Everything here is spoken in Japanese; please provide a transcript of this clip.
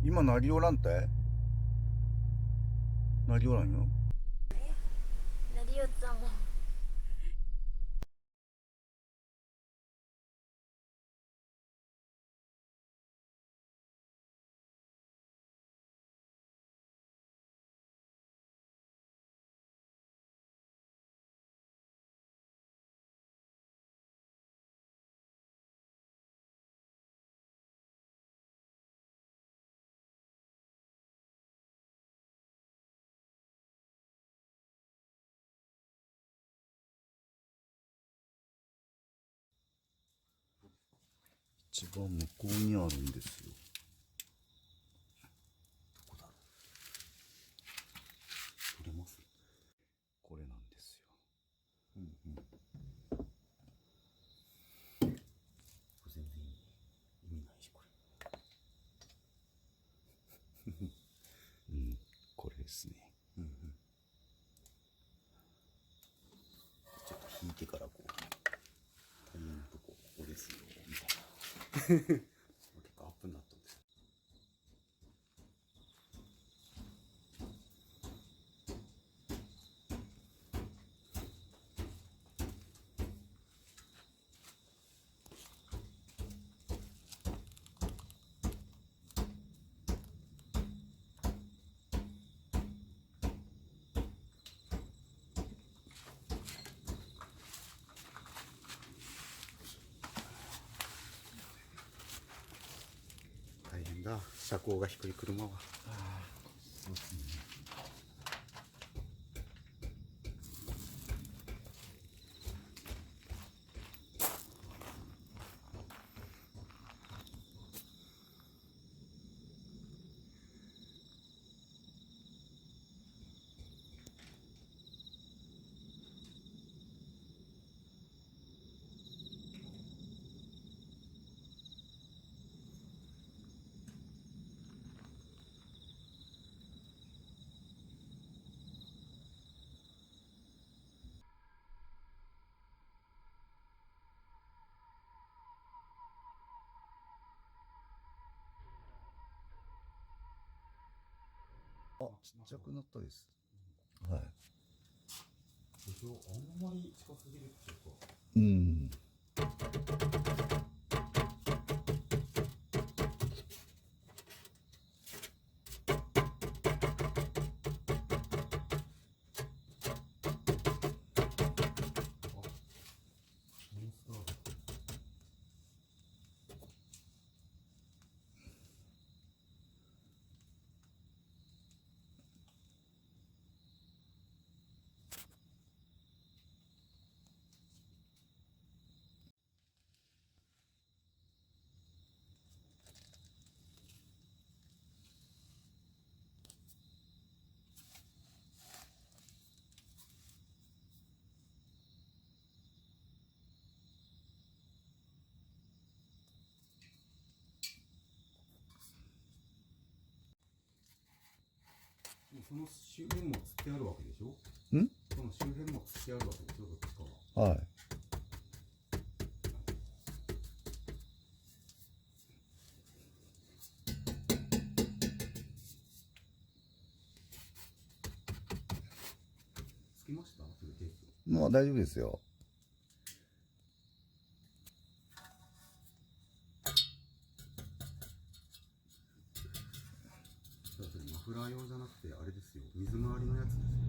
今鳴りおらんて鳴りおらんよ。なりおさんも。一番向こうにあるんですよ。どこだろう。取れます？これなんですよ。これ全然意味ないし、これ。これですね。ちょっと引いてからこう、タイヤのとこ、ここですよ、みたいな。結構アップになったんですよ。大変だ、車高が低い車は。そうですね。あ、ちっちゃくなったです。はい。あんまり近すぎるっていうか。うん。その周辺も釣ってあるわけでしょ。その周辺も釣ってあるわけでしょ、どっちかは。はい。つきました？それケース。もう大丈夫ですよ。マフラー用じゃなくてあれですよ、水回りのやつですよ。